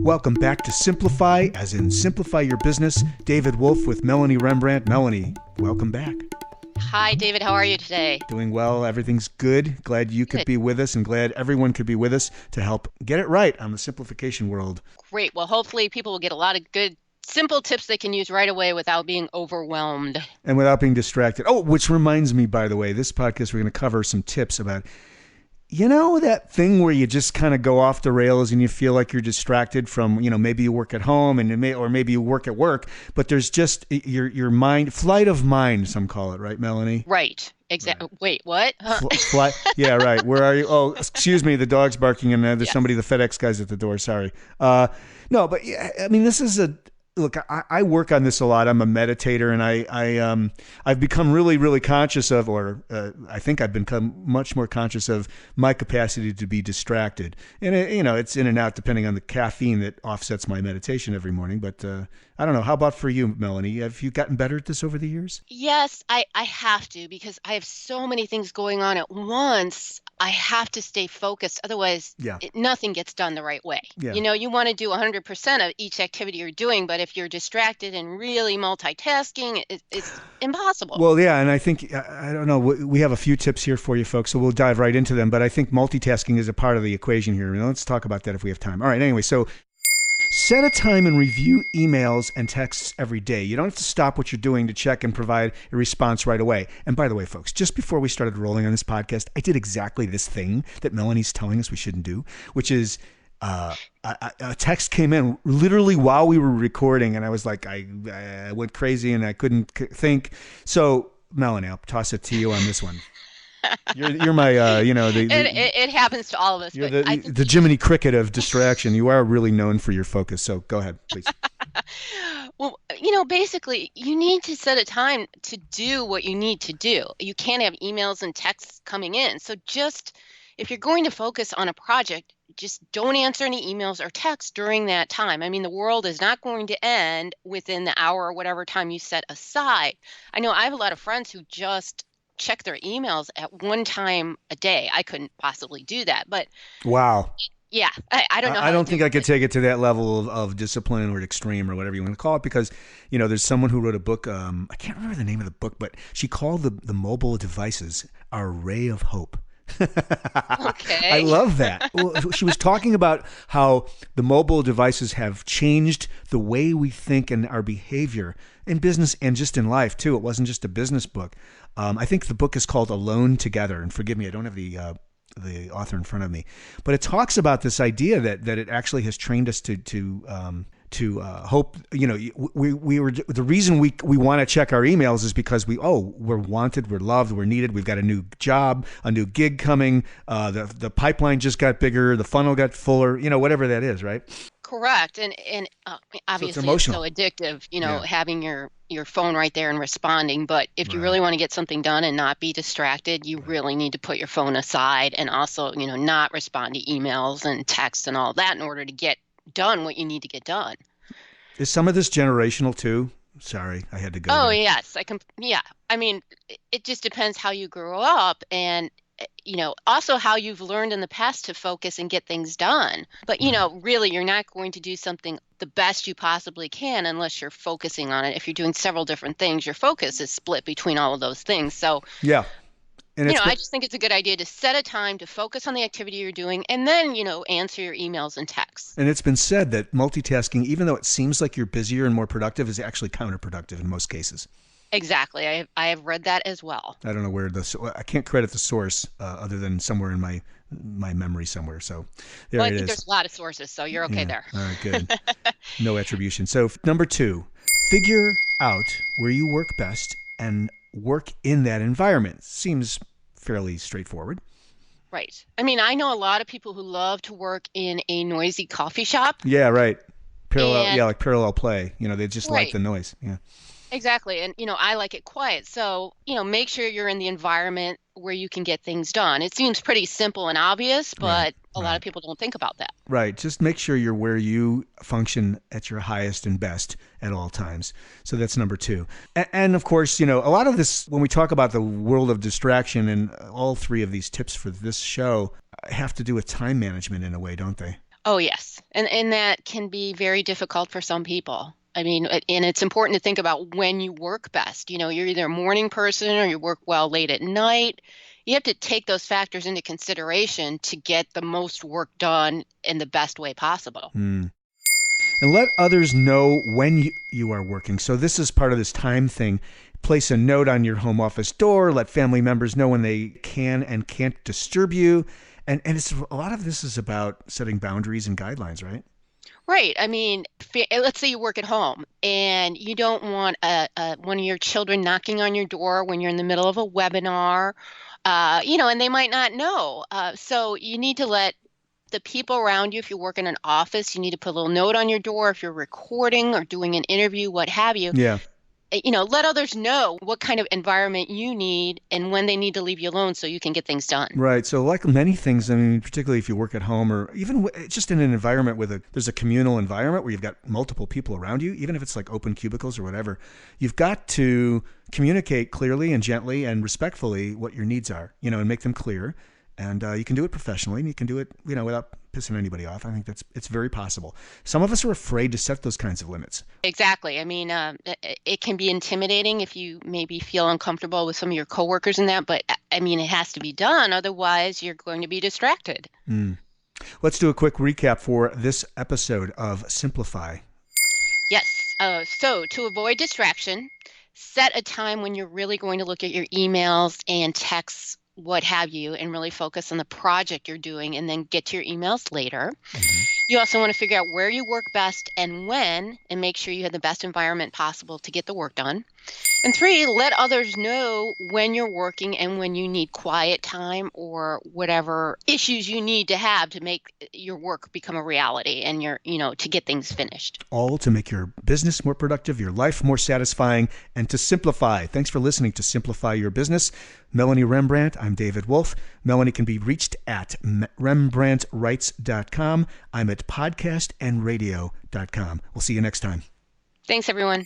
Welcome back to Simplify, as in Simplify Your Business. David Wolf with Melanie Rembrandt. Melanie, welcome back. Hi, David. How are you today? Doing well. Everything's good. Glad you could be with us and glad everyone could be with us to help get it right on the simplification world. Great. Well, hopefully people will get a lot of good, simple tips they can use right away without being overwhelmed. And without being distracted. Oh, which reminds me, by the way, this podcast, we're going to cover some tips about, you know, that thing where you just kind of go off the rails and you feel like you're distracted from, you know, maybe you work at home and or maybe you work at work, but there's just your mind, flight of mind, some call it, right, Melanie? Right. Exactly. Right. Wait, what? Yeah, right. Where are you? Oh, excuse me. The dog's barking and there's somebody, the FedEx guy's at the door. Sorry. No, but yeah, I mean, this is look, I work on this a lot. I'm a meditator, and I've become really, really conscious of, or I think I've become much more conscious of my capacity to be distracted. And it's in and out depending on the caffeine that offsets my meditation every morning. But I don't know. How about for you, Melanie? Have you gotten better at this over the years? Yes, I have to, because I have so many things going on at once. I have to stay focused. Otherwise, nothing gets done the right way. Yeah. You know, you want to do 100% of each activity you're doing, but if you're distracted and really multitasking, it's impossible. Well, yeah, and I think, I don't know, we have a few tips here for you folks, so we'll dive right into them, but I think multitasking is a part of the equation here. Let's talk about that if we have time. All right, anyway, so set a time and review emails and texts every day. You don't have to stop what you're doing to check and provide a response right away. And by the way, folks, just before we started rolling on this podcast, I did exactly this thing that Melanie's telling us we shouldn't do, which is a text came in literally while we were recording, and I was like, I went crazy and I couldn't think. So, Melanie, I'll toss it to you on this one. You're my, it happens to all of us. You're the Jiminy Cricket of distraction. You are really known for your focus. So go ahead, please. Well, basically, you need to set a time to do what you need to do. You can't have emails and texts coming in. So just, if you're going to focus on a project, just don't answer any emails or texts during that time. I mean, the world is not going to end within the hour or whatever time you set aside. I know I have a lot of friends who just check their emails at one time a day. I couldn't possibly do that, but wow. Yeah, I don't know. I don't think I could take it to that level of discipline or extreme or whatever you want to call it, because, there's someone who wrote a book. I can't remember the name of the book, but she called the mobile devices our ray of hope. Okay. I love that. She was talking about how the mobile devices have changed the way we think and our behavior in business and just in life too. It wasn't just a business book. I think the book is called Alone Together, and forgive me, I don't have the author in front of me, but it talks about this idea that it actually has trained us to hope. We were, the reason we want to check our emails is because we're wanted, we're loved, we're needed, we've got a new job, a new gig coming, the pipeline just got bigger, the funnel got fuller, whatever that is, right? Correct. And obviously it's so addictive, having your phone right there and responding. But if you really want to get something done and not be distracted, you really need to put your phone aside and also, not respond to emails and texts and all that in order to get done what you need to get done. Is some of this generational too? Sorry, I had to go. Oh, there. yes. I mean, it just depends how you grew up and, also how you've learned in the past to focus and get things done. But, really, you're not going to do something the best you possibly can unless you're focusing on it. If you're doing several different things, your focus is split between all of those things. So, yeah. And I just think it's a good idea to set a time to focus on the activity you're doing and then, answer your emails and texts. And it's been said that multitasking, even though it seems like you're busier and more productive, is actually counterproductive in most cases. Exactly. I have read that as well. I don't know where I can't credit the source other than somewhere in my memory somewhere. So there it is. I think there's a lot of sources, so you're okay there. All right, good. No attribution. So number 2, figure out where you work best and work in that environment. Seems fairly straightforward. Right. I mean, I know a lot of people who love to work in a noisy coffee shop. Yeah, right. Like parallel play. They just like the noise. Yeah. Exactly. And, I like it quiet. So, make sure you're in the environment where you can get things done. It seems pretty simple and obvious, but a lot of people don't think about that. Right. Just make sure you're where you function at your highest and best at all times. So that's number 2. And of course, a lot of this, when we talk about the world of distraction, and all 3 of these tips for this show have to do with time management in a way, don't they? Oh, yes. And that can be very difficult for some people. I mean, and it's important to think about when you work best. You're either a morning person or you work well late at night. You have to take those factors into consideration to get the most work done in the best way possible. Hmm. And let others know when you are working. So this is part of this time thing. Place a note on your home office door. Let family members know when they can and can't disturb you. And it's a lot of this is about setting boundaries and guidelines, right? Right. I mean, let's say you work at home and you don't want one of your children knocking on your door when you're in the middle of a webinar, and they might not know. So you need to let the people around you, if you work in an office, you need to put a little note on your door if you're recording or doing an interview, what have you. Yeah. Let others know what kind of environment you need and when they need to leave you alone so you can get things done. Right. So like many things, I mean, particularly if you work at home or even just in an environment with there's a communal environment where you've got multiple people around you, even if it's like open cubicles or whatever, you've got to communicate clearly and gently and respectfully what your needs are, and make them clear. And you can do it professionally, and you can do it, without pissing anybody off. I think it's very possible. Some of us are afraid to set those kinds of limits. Exactly. I mean, it can be intimidating if you maybe feel uncomfortable with some of your coworkers and that, but I mean, it has to be done. Otherwise, you're going to be distracted. Mm. Let's do a quick recap for this episode of Simplify. Yes. So to avoid distraction, set a time when you're really going to look at your emails and texts, what have you, and really focus on the project you're doing and then get to your emails later. Mm-hmm. You also want to figure out where you work best and when, and make sure you have the best environment possible to get the work done. And 3, let others know when you're working and when you need quiet time or whatever issues you need to have to make your work become a reality and to get things finished. All to make your business more productive, your life more satisfying, and to simplify. Thanks for listening to Simplify Your Business. Melanie Rembrandt, I'm David Wolf. Melanie can be reached at rembrandtwrites.com. I'm at podcastandradio.com. We'll see you next time. Thanks, everyone.